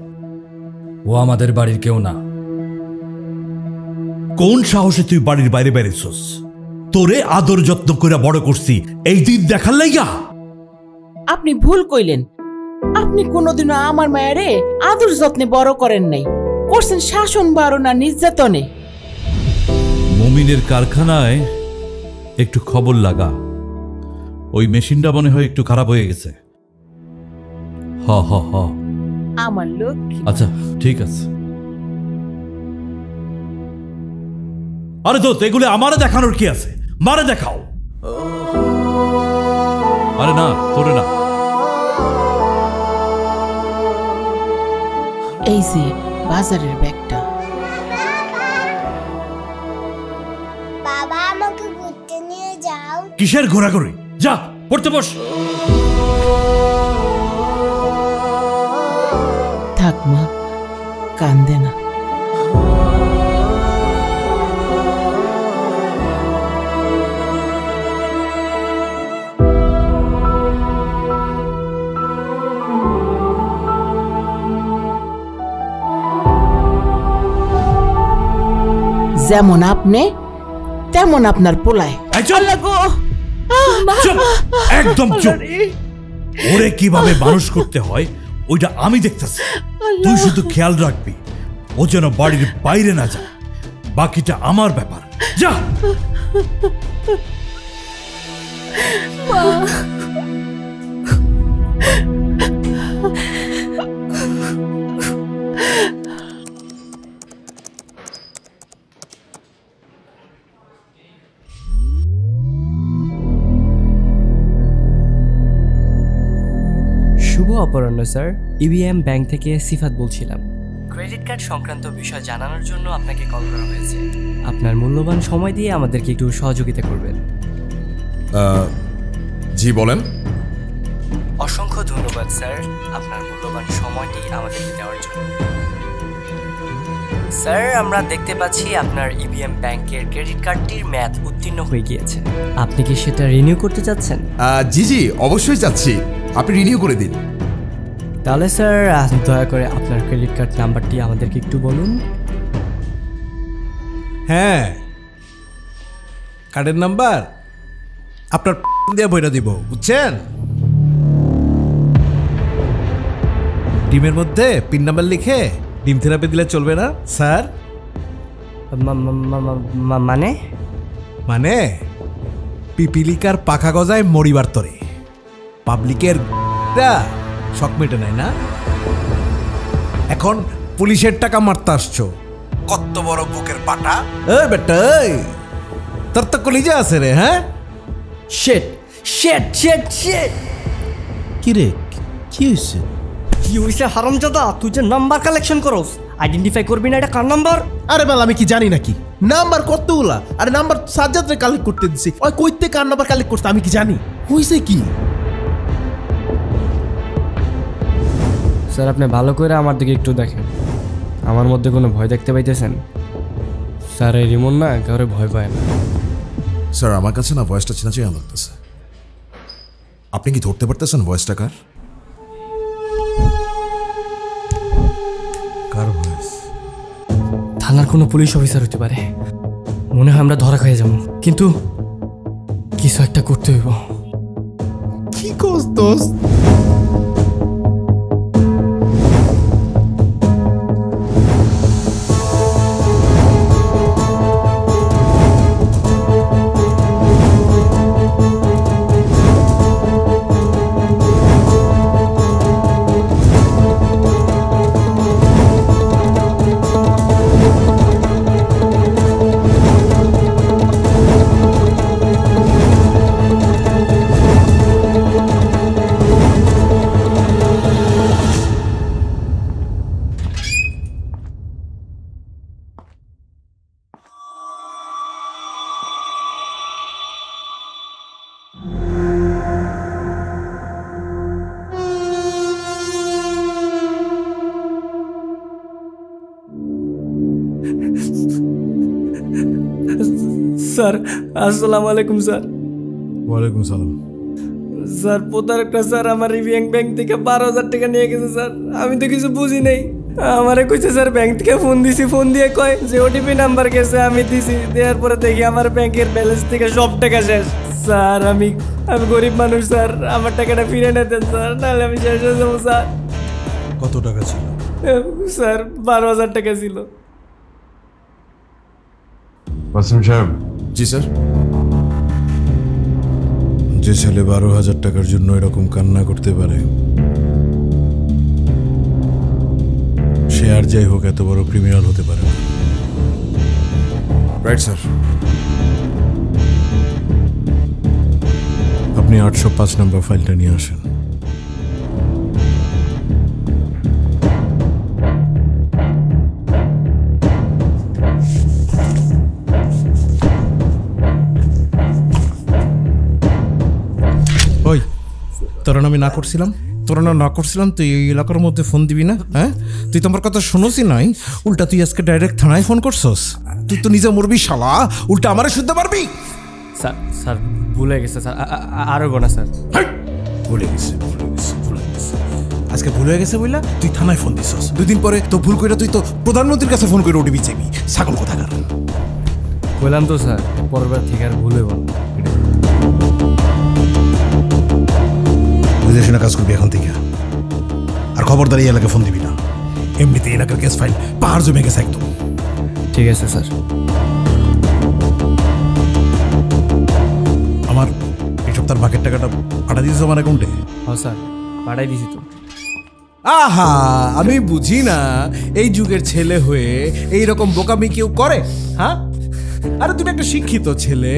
S22: ও আমাদের বাড়ির কেউ না।
S21: কোন সাহসে তুই বাড়ির বাইরে বেরিয়েছস? তোরে আদর যত্ন করে বড় করছি এই দিন দেখার লাইগা?
S10: আপনি ভুল কইলেন, আপনি কোনোদিনও আমার মায়েরে আদর যত্নে বড় করেন নাই, করছেন শাসন বারণা নির্যাতনে।
S21: মুমিনের কারখানায় একটু খবর লাগা, ওই মেশিনটা মনে হয় একটু খারাপ হয়ে গেছে। হ হ হ
S10: আমার লোক।
S21: আচ্ছা ঠিক আছে। আরে দোস্ত এগুলো আমারে দেখানোর কি আছে? মারে দেখাও। আরে না তোরে না।
S10: এই যে বাজারের ব্যাগটা।
S9: বাবা আমাকে ঘুরতে নিয়ে যাও।
S21: কিসের ঘোরাঘুরি? যা পড়তে বস।
S10: থাক মা, কান্দে না। যেমন আপনি তেমন আপনার পোলায়।
S21: একদম চুপ। ওরে কিভাবে মানুষ করতে হয় ওইটা আমি দেখতেছি, তুই শুধু খেয়াল রাখবি ও যেন বাড়ির বাইরে না যায়, বাকিটা আমার ব্যাপার। যা।
S2: শুভ অপরাহ্ন স্যার, ইবিএম ব্যাংক থেকে সিফাত বলছিলাম। ক্রেডিট কার্ড সংক্রান্ত বিষয় জানানোর জন্য আপনাকে কল করা হয়েছে। আপনার মূল্যবান সময় দিয়ে আমাদেরকে একটু সহযোগিতা করবেন।
S12: জি বলেন।
S2: অসংখ্য ধন্যবাদ স্যার আপনার মূল্যবান সময়টি আমাদেরকে দেওয়ার জন্য। স্যার আমরা দেখতে পাচ্ছি আপনার ইবিএম ব্যাংকের ক্রেডিট কার্ডটির মেয়াদ উত্তীর্ণ হয়ে গিয়েছে। আপনি কি সেটা রিনিউ করতে চাচ্ছেন?
S12: জি জি অবশ্যই চাচ্ছি, আপনি রিনিউ করে দিন।
S2: তাহলে স্যার দয়া করে আপনার ক্রেডিট কার্ড নাম্বারটি আমাদেরকে একটু বলুন।
S8: হ্যাঁ কার্ডের নাম্বার আপনার দিয়ে বইটা দিব, বুঝছেন? ডিমের মধ্যে পিন নাম্বার লিখে ডিম থেরাপি দিলে চলবে না স্যার?
S2: মানে
S8: মানে পিপিলিকার পাখা গজায় মরিবার তরে পাবলিকের শখ মেটে নাই না? এখন পুলিশের টাকা মারতে আসছো, কত বড় বুকের পাটা। বেটা তোর তো কলিজা আছে রে। হ্যাঁ
S2: শেট শেট শেট শেট।
S15: কি রে কি হয়েছে?
S2: কি হয়েছে হারামজাদা? তুই যে নাম্বার কালেকশন করস, আইডেন্টিফাই করবি না এটা কার নাম্বার?
S15: আরে বাল আমি কি জানি নাকি নাম্বার কতগুলা? আরে নাম্বার সাজ্জাদরে কালেক্ট করতে দিছি, ওই কইতে কার নাম্বার কালেক্ট করতে আমি কি জানি? হইছে কি?
S2: স্যার আপনি ভালো করে আমার দিকে একটু দেখেন, আমার মধ্যে কোনো ভয় দেখতে পাইতেছেন? স্যার এই রিমন না কাউরে ভয় পায় না।
S12: স্যার আমার কাছে না ভয়েসটা চেনা চেনা লাগতেছে, আপনি কি ধরতে পারতেছেন ভয়েসটা কার?
S8: কার ভয়েস?
S2: থানার কোনো পুলিশ অফিসার হতে পারে। মনে হয় আমরা ধরা খেয়ে যাবো, কিন্তু কিছু একটা করতে হইব।
S15: কি কস দোস্ত?
S2: স্যার আসসালামু আলাইকুম স্যার।
S8: ওয়ালাইকুম সালাম।
S2: স্যার প্রতারকটা স্যার আমার ব্যাংক থেকে 12,000 টাকা নিয়ে গেছে স্যার। আমি তো কিছু বুঝি নাই। আমারে কইছে স্যার ব্যাংক থেকে ফোন দিছি, ফোন দিয়ে কয় যে ওটিপি নাম্বার গেছে, আমি দিছি। দেওয়ার পরে দেখি আমার ব্যাংকের ব্যালেন্স থেকে সব টাকা শেষ। স্যার আমি গরিব মানুষ স্যার, আমার টাকাটা ফিরে না দেন স্যার, নাহলে আমি শেষ হয়ে যাবো স্যার।
S8: কত টাকা ছিল?
S2: স্যার 12,000 টাকা ছিল।
S12: ওয়াসিম সাহেব। জি স্যার।
S8: যে ছেলে 12,000 টাকার জন্য এরকম কান্না করতে পারে, সে আর যাই হোক এত বড় ক্রিমিনাল হতে পারে না।
S12: Right sir.
S8: আপনি 805 নম্বর ফাইলটা নিয়ে আসেন। ওই তোরা আমি না করছিলাম, তুই এই এলাকার মধ্যে ফোন দিবি না? হ্যাঁ, তুই তো আমার কথা শুনোসি নাই, উল্টা তুই আজকে ডাইরেক্ট থানায় ফোন করছস। তুই তো নিজে মরবি শালা, উল্টা আমারে শুনতে পারবি।
S2: স্যার স্যার ভুলে গেছে স্যার, আরো গোনা স্যার।
S8: ভুলে গেছে। আজকে ভুল হয়ে গেছে বললা তুই থানায় ফোন দিছস, 2 দিন পরে তো ভুল কইরা তুই তো প্রধানমন্ত্রীর কাছে ফোন করে ওটিপি চাইবি। ছাগল কোথাকার।
S2: বললাম তো স্যার, পরেরবার থেকে আর ভুল হইব না।
S8: বুঝে শুনে কাজ করবি এখন থেকে, আর খবরদারি এলাকায় ফোন দিবি না। এমনিতে এলাকার কেস ফাইল পাহাড় জমে গেছে একদম।
S2: ঠিক আছে স্যার।
S8: আমার এই সপ্তাহের বাকের টাকাটা পাঠা দিয়েছো আমার অ্যাকাউন্টে?
S2: হ্যাঁ স্যার, পাঠাই দিছি তো।
S8: আহা, আমি বুঝি না এই যুগের ছেলে হয়ে এইরকম বোকামি কেউ করে। হ্যাঁ, আরে তুমি একটা শিক্ষিত ছেলে,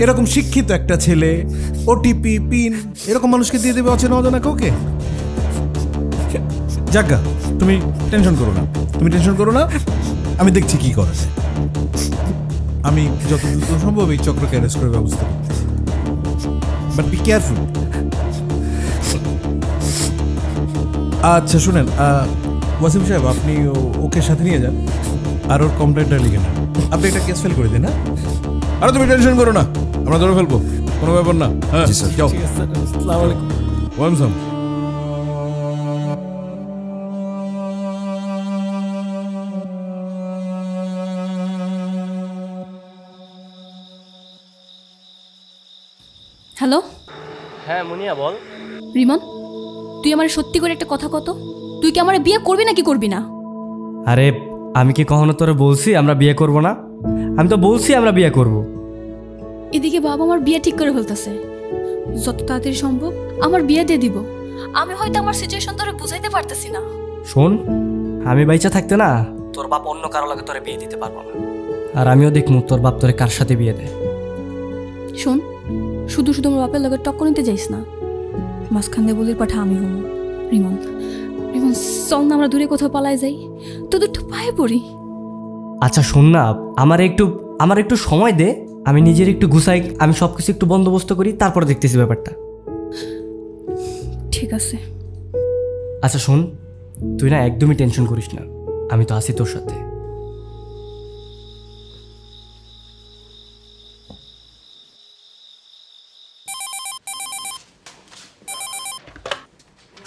S8: এরকম শিক্ষিত একটা ছেলে ওটিপি পিন এরকম মানুষকে দিয়ে দেবে অচেনা অজানা কাউকে? যাজ্ঞা, তুমি টেনশন করো না, আমি দেখছি কি করে। আমি যত দ্রুত সম্ভব এই চক্রকে অ্যারেস্ট করার ব্যবস্থা করব, বাট বি কেয়ারফুল। আচ্ছা শুনেন, ওয়াসিম সাহেব আপনি ওকে সাথে নিয়ে যান, আর ওর কমপ্লেন্টটা লিখে নেন। আপনি একটা কেস ফাইল করে দিন। হ্যাঁ, আরে তুমি টেনশন করো না, আমরা ধরে ফেলবো, কোনো ব্যাপার না। হ্যাঁ যাও।
S2: আসসালামু আলাইকুম।
S8: ওয়ালাইকুম।
S5: হ্যালো।
S2: হ্যাঁ মুনিয়া বল।
S5: রিমন, তুই আমার সত্যি করে একটা কথা কত, তুই কি আমার বিয়ে করবি নাকি করবি না?
S2: আরে আমি কি কখনো তোরে বলছি আমরা বিয়ে করব না? আমি তো বলছি আমরা বিয়ে করব।
S5: এদিকে বাবা আমার বিয়ে ঠিক করে ফেলতেছে, যত তাড়াতাড়ি সম্ভব আমার বিয়ে দিয়ে দিব। আমি হয়তো আমার সিচুয়েশন তোরে বুঝাইতে পারতেছি না।
S2: শোন, আমি বাইচা থাকতে না তোর বাপ অন্য কারো লাগে তোরে বিয়ে দিতে পারবো না, আর আমিও দেখমু তোর বাপ তোরে কার সাথে বিয়ে দেয়।
S5: শোন, শুধু শুধু আমার বাপের লগে টক্কর নিতে যাইস না, মাঝখান দিয়ে বলির পাঠা আমি হবো। রিমন, চল না আমরা দূরে কোথাও পালাই যাই, তোদের একটু পায়ে পড়ি।
S2: আচ্ছা শোন না, আমার একটু সময় দে, আমি নিজের একটু গুছাই, আমি সবকিছু একটু বন্দোবস্ত করি, তারপরে দেখতেছি ব্যাপারটা।
S5: ঠিক আছে।
S2: আচ্ছা শোন, তুই না একদমই টেনশন করিস না, আমি তো আছি তোর সাথে।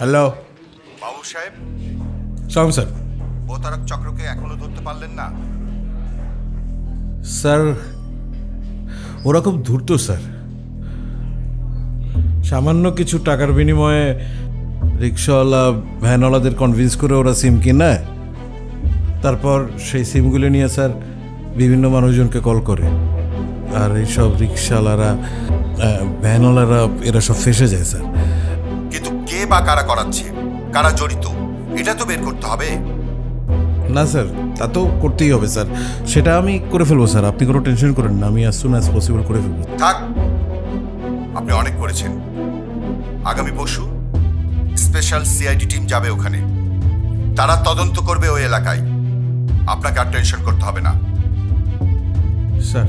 S8: হ্যালো
S14: বাবু সাহেব।
S8: সালাম স্যার।
S14: প্রতারক চক্রকে এখনো ধরতে পারলেন না?
S8: স্যার ওরা খুব ধূর্ত স্যার। সামান্য কিছু টাকার বিনিময়ে রিক্সাওয়ালা ভ্যানওয়ালাদের কনভিন্স করে ওরা সিম কিনে, তারপর সেই সিমগুলো নিয়ে স্যার বিভিন্ন মানুষজনকে কল করে, আর এইসব রিক্সাওয়ালারা ভ্যানওয়ালারা এরা সব ফেসে যায় স্যার।
S14: কিন্তু কে বা কারা করাচ্ছে, কারা জড়িত, এটা তো বের করতে হবে।
S8: না স্যার, তা তো করতেই হবে স্যার, সেটা আমি করে ফেলবো স্যার, আপনি কোনো টেনশন করেন না, আমি অ্যাজ সুন অ্যাজ পসিবল করে ফেলবো।
S14: থাক, আপনি অনেক করেছেন। আগামী পরশু স্পেশাল সিআইডি টিম যাবে ওখানে, তারা তদন্ত করবে ওই এলাকায়, আপনাকে আর টেনশন করতে হবে না
S8: স্যার।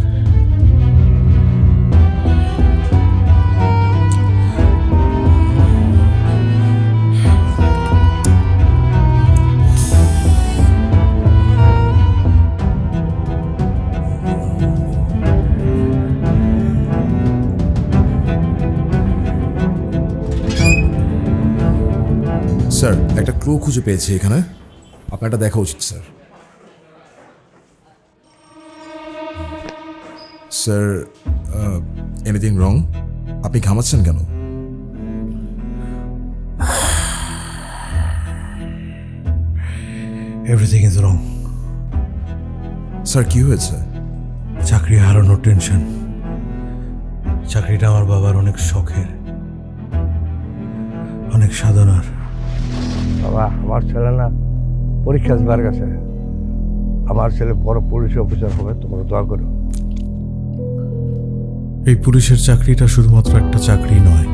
S12: স্যার একটা ক্লু খুঁজে পেয়েছি এখানে, আপনার এটা দেখা উচিত স্যার। Sir anything wrong? আপনি ঘামাচ্ছেন কেন?
S8: Everything is wrong.
S12: স্যার কি হয়েছে?
S8: চাকরি হারানোর টেনশন। চাকরিটা আমার বাবার অনেক শখের, অনেক সাধনার।
S4: বাবা, আমার ছেলে না পরীক্ষা আসবার গেছে, আমার ছেলে বড় পুলিশ অফিসার হবে, তোমরা দোয়া করো।
S8: এই পুলিশের চাকরিটা শুধুমাত্র একটা চাকরি নয়,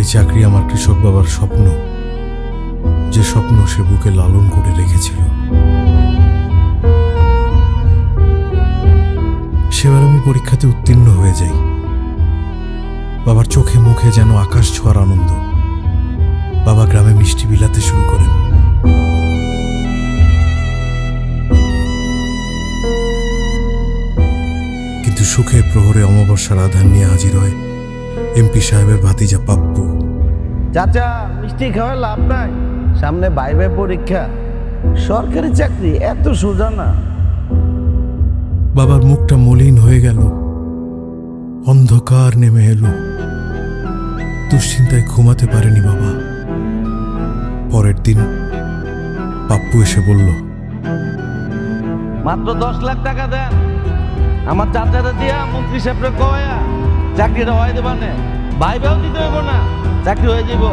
S8: এই চাকরি আমার কৃষক বাবার স্বপ্ন, যে স্বপ্ন সে বুকে লালন করে রেখেছিল। সেবার আমি পরীক্ষাতে উত্তীর্ণ হয়ে যাই, বাবার চোখে মুখে যেন আকাশ ছোঁয়ার আনন্দ। বাবা গ্রামে মিষ্টি বিলাতে শুরু করেন। কিন্তু সুখের প্রহরে অমাবস্যার আধার নিয়ে হাজির হয় এমপি সাহেবের ভাতিজা পাপ্পু।
S4: চাচা, মিষ্টি খাওয়ার লাভ নাই, সামনে ভাইভা পরীক্ষা, সরকারি চাকরি এত সোজা না।
S8: বাবার মুখটা মলিন হয়ে গেল, অন্ধকার নেমে এলো, দুশ্চিন্তায় ঘুমাতে পারেনি বাবা। পরের দিন পাপ্পু এসে বলল,
S4: মাত্র 10 লাখ টাকা দেন, আমার চাচারা দিয়া মন্ত্রী সাহেবরে কয়া চাকরিটা হয়ে দেবা না, ভাইবেও দিতে হইব না, চাকরি হয়ে যাব।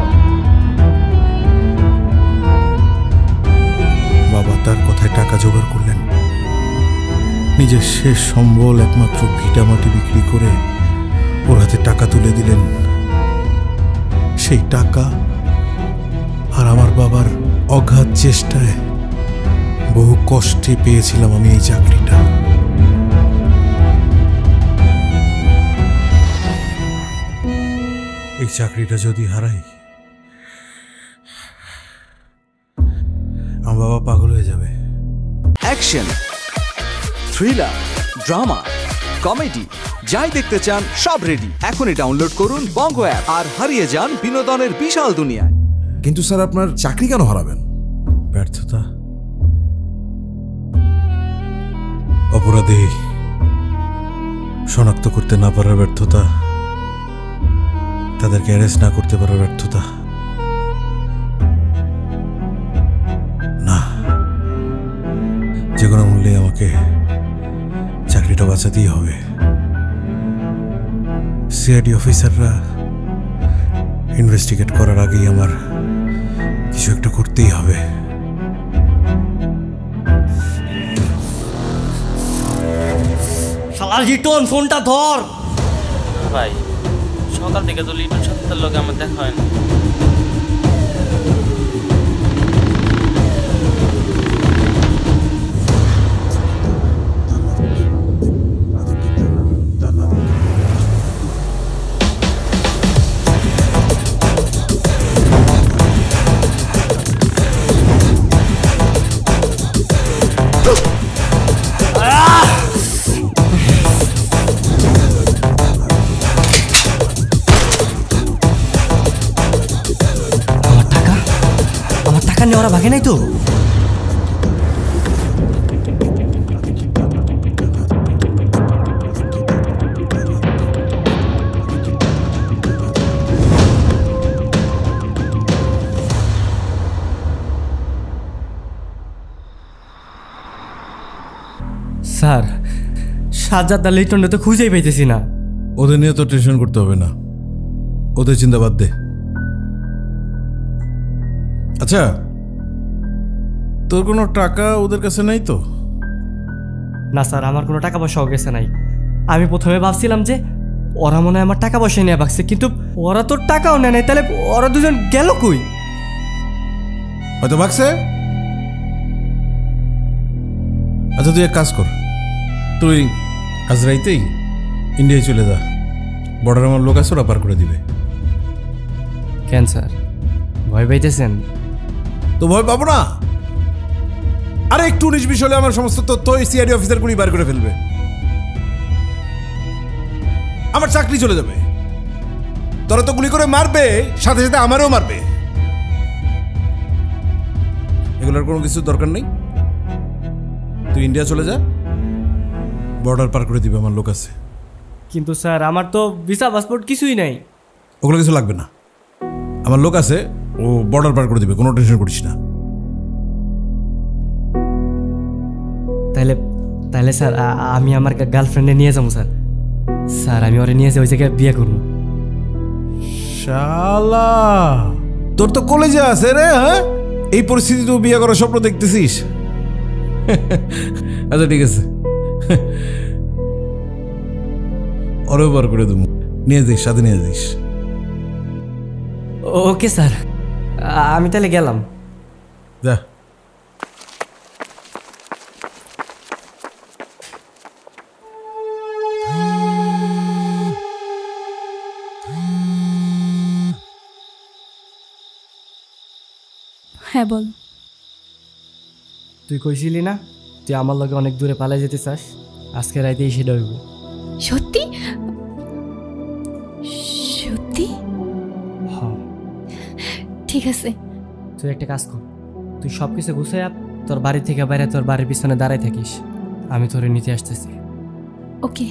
S8: বাবা তার কথায় টাকা জোগাড় করলেন, নিজের শেষ সম্বল একমাত্র ভিটা মাটি বিক্রি করে ওর হাতে টাকা তুলে দিলেন। সেই টাকা আর আমার বাবার অগাধ চেষ্টায় বহু কষ্টে পেয়েছিলাম আমি এই চাকরিটা। এই চাকরিটা যদি হারাই, আমার বাবা পাগল হয়ে যাবে।
S6: অ্যাকশন, থ্রিলার, ড্রামা, কমেডি, যাই দেখতে চান সব রেডি। এখনই ডাউনলোড করুন বঙ্গ অ্যাপ আর হারিয়ে যান বিনোদনের বিশাল দুনিয়ায়।
S12: কিন্তু স্যার আপনার চাকরি কেন হারাবেন?
S8: ব্যর্থতা, অপরাধী শনাক্ত করতে না পারার ব্যর্থতা, তাদেরকে অ্যারেস্ট না করতে পারার ব্যর্থতা। না, যে কোনো মূল্যে আমাকে চাকরিটা বাঁচাতেই হবে। সিআইডি অফিসাররা ইনভেস্টিগেট করার আগেই আমার কিছু একটা করতেই হবে।
S2: শালা লিটন, ফোনটা ধর।
S1: ভাই, সকাল থেকে তো লিটন সাথে লোক আমার দেখা হয় না।
S2: স্যার সাজ্জাদ আর লিটনটা তো খুঁজেই পাইতেছি না।
S8: ওদের নিয়ে তো টেনশন করতে হবে না, ওদের চিন্তা বাদ দে। আচ্ছা, তোর কোনো টাকা ওদের কাছে নাই তো?
S2: না স্যার, আমার কোনো টাকা পয়সাও গেছে নাই। আমি প্রথমে ভাবছিলাম যে ওরা মনে হয় আমার টাকা পয়সা নিয়ে ভাগছে, কিন্তু ওরা তো টাকাও নেয় নাই। তাহলে ওরা দুজন গেল কই?
S8: হয়তো ভাগছে। আচ্ছা তুই এক কাজ কর, তুই আজ রাইতেই ইন্ডিয়ায় চলে যা, বর্ডার আমার লোক আছে, ওরা পার করে দিবে।
S2: কেন স্যার, ভয় পাইতেছেন?
S8: তো ভয় পাবো না। আরে একটু 19-20 হলে আমার সমস্ত তথ্য সিআইডি অফিসারগুলি বার করে ফেলবে, আমার চাকরি চলে যাবে। তোরা তো গুলি করে মারবে, সাথে সাথে আমারও মারবে। এগুলোর কোনো কিছু দরকার নেই, তুই ইন্ডিয়া চলে যা, বর্ডার পার করে দিবে, আমার লোক আছে।
S2: কিন্তু স্যার আমার তো ভিসা পাসপোর্ট কিছুই নাই।
S8: ওগুলো কিছু লাগবে না, আমার লোক আছে, ও বর্ডার পার করে দিবে, কোনো টেনশন করিস না।
S2: তাহলে তাহলে স্যার আমি আমার গার্লফ্রেন্ডে নিয়ে যাবো স্যার। স্যার আমি ওরে নিয়ে যাই, ওই জায়গায় বিয়ে করবো।
S8: শালা তোর তো কলেজে আছে রে। হ্যাঁ, এই পরিস্থিতি তুই বিয়ে করার স্বপ্ন দেখতেছিস? আচ্ছা ঠিক আছে, ওরেও বার করে দেবো, নিয়ে যাইস, সাথে নিয়ে যাইস।
S2: ওকে স্যার, আমি তাহলে গেলাম।
S8: যা।
S5: হ্যাঁ বল।
S2: তুই কইছিলি না তুই আমার লগে অনেক দূরে পালাই যেতে চাস? আজকে রাইতেই সেটা হইব।
S5: সত্যি সত্যি?
S2: হ্যাঁ
S5: ঠিক আছে।
S2: তুই একটা কাজ কর, তুই সব কিছু গুছাই তোর বাড়ি থেকে বাইরে তোর বাড়ির পিছনে দাঁড়াই থাকিস, আমি তোরে নিতে আসতেছি।
S5: ওকে।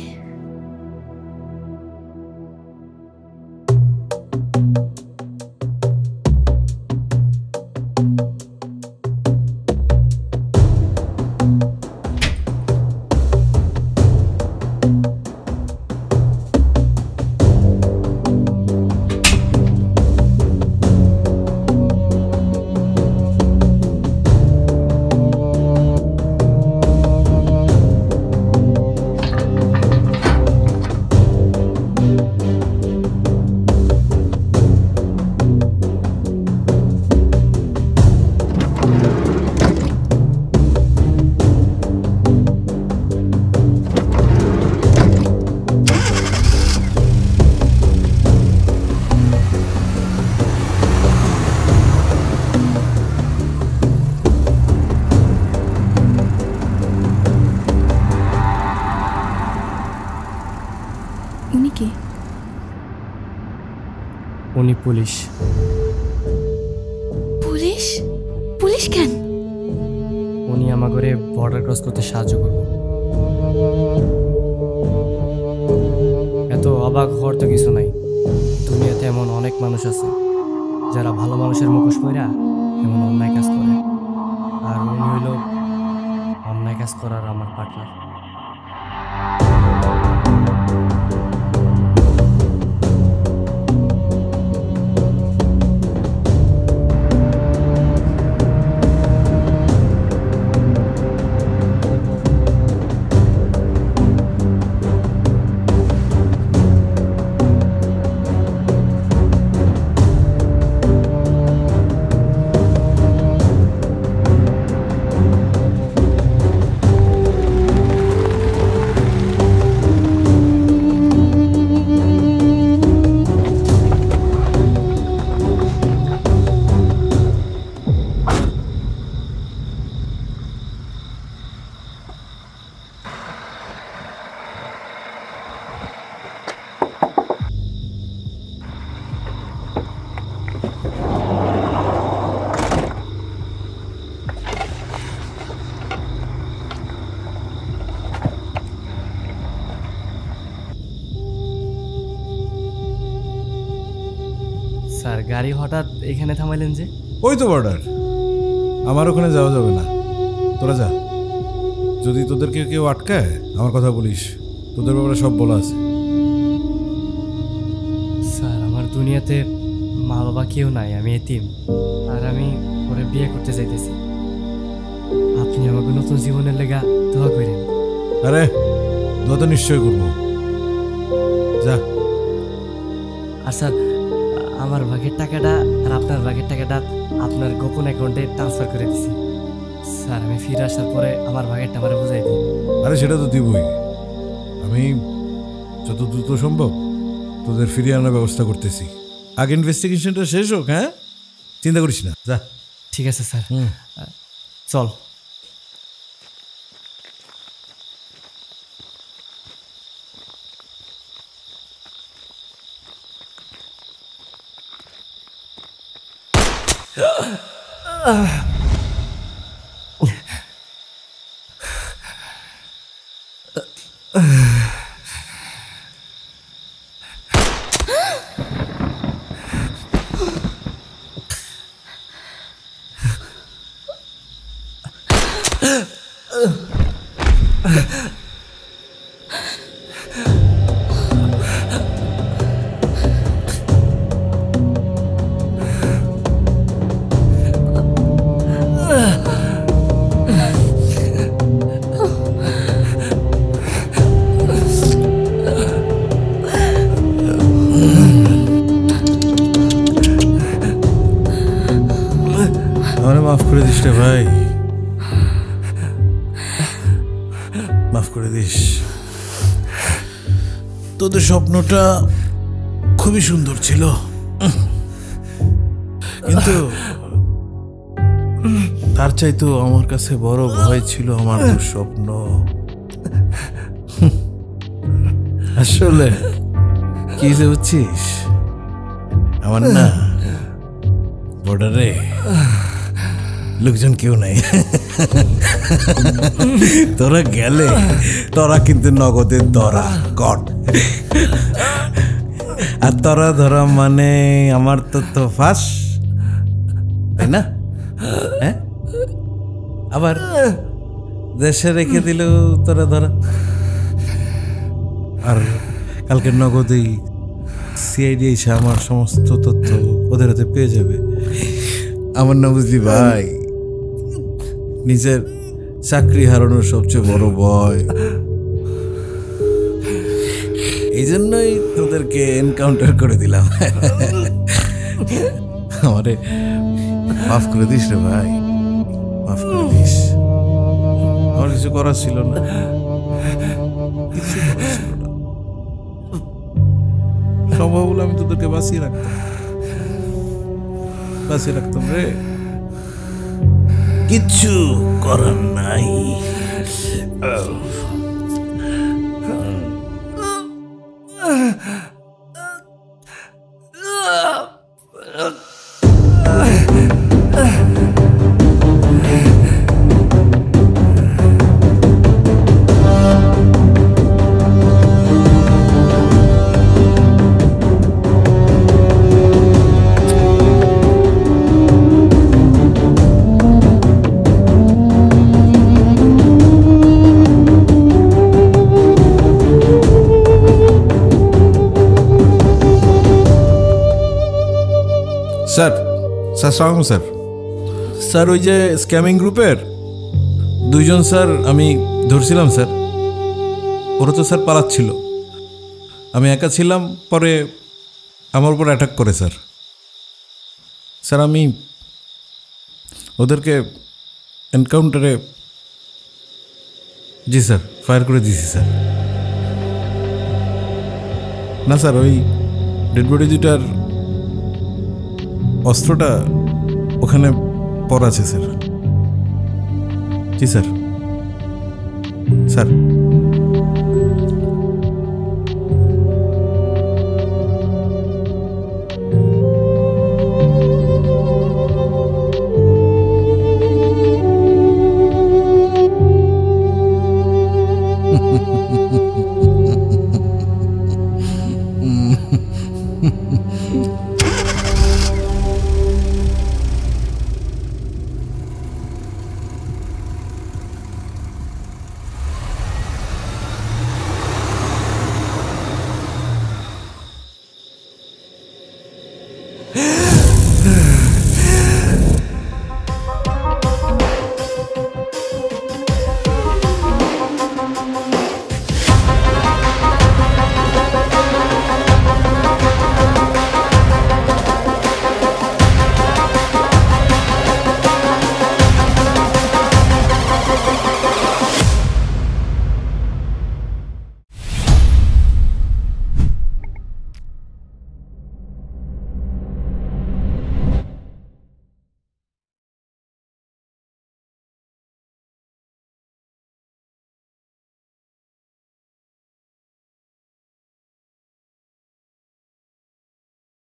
S2: উনি পুলিশ।
S5: পুলিশ? পুলিশ কেন?
S2: উনি আমাকে বর্ডার ক্রস করতে সাহায্য করবো। এত অবাক হওয়ার তো কিছু নাই, দুনিয়াতে এমন অনেক মানুষ আছে যারা ভালো মানুষের মুখোশ পইরা এমন অন্যায় কাজ করে, আর উনি হইল অন্যায় কাজ করার আমার পার্টনার। স্যার গাড়ি হঠাৎ এখানে থামাইলেন যে?
S8: ওই তো বর্ডার, আমার ওখানে যাওয়া যাবে না, তোরা যা। যদি তোদেরকে কেউ আটকায় আমার কথা বলিস, তোদের ব্যাপারে সব বলা আছে।
S2: স্যার আমার দুনিয়াতে মা বাবা কেউ নাই, আমি এতিম, আর আমি পরে বিয়ে করতে চাইতেছি। আপনি আমাকে নতুন জীবনের লেগা দোয়া করেন।
S8: আরে দোয়া তো নিশ্চয় করবো, যা।
S2: আর স্যার আমার ভাগের টাকাটা আর আপনার ভাগের টাকাটা আপনার গোপন অ্যাকাউন্টে ট্রান্সফার করে দিছি। স্যার আমি ফিরে আসার পরে আমার ভাগেরটা আমার বুঝাই দিই।
S8: আরে সেটা তো দিবই, আমি যত দ্রুত সম্ভব তোদের ফিরিয়ে আনার ব্যবস্থা করতেছি। আগে ইনভেস্টিগেশনটা শেষ হোক, হ্যাঁ? চিন্তা করিস না, যা।
S2: ঠিক আছে স্যার, চল।
S8: মাফ করে দিস রে ভাই, মাফ করে দিস। তোদের স্বপ্নটা খুবই সুন্দর ছিল, কিন্তু তার চাইতেও আমার কাছে বড় ভয় ছিল আমার স্বপ্ন। আসলে কি যে বুঝছিস, আমার না বর্ডারে লোকজন কেউ নাই। তোরা গেলে তোরা কিন্তু নগদের ধরা গড, আর তোরা ধরা মানে আমার তো ফাঁস, তাই না? হ্যাঁ, আবার দেশে রেখে দিলেও তোরা ধরা। আর কালকের নগদেই সিআইডি এসে আমার সমস্ত তথ্য ওদের হাতে পেয়ে যাবে। আমার না বুঝলি ভাই, নিজের চাকরি হারানোর সবচেয়ে বড় ভয়। এই জন্যই তোদেরকে এনকাউন্টার করে দিলাম। আমারে মাফ করে দিস রে ভাই, মাফ করে দিস। আমার কিছু করার ছিল না, কিছু করার ছিল না। সম্ভব হলে আমি তোদেরকে বাঁচিয়ে রাখতাম রে, কিচ্ছু করার নাই। স্যার সালাম স্যার। স্যার ওই যে স্ক্যামিং গ্রুপের দুইজন স্যার আমি ধরছিলাম স্যার, ওরা তো স্যার পালাচ্ছিল, আমি একা ছিলাম, পরে আমার উপর অ্যাটাক করে স্যার। স্যার আমি ওদেরকে এনকাউন্টারে, জি স্যার, ফায়ার করে দিয়েছি স্যার। না স্যার, ওই ডেড বডি দুটার অস্ত্রটা ওখানে পড়া আছে স্যার। জি স্যার। স্যার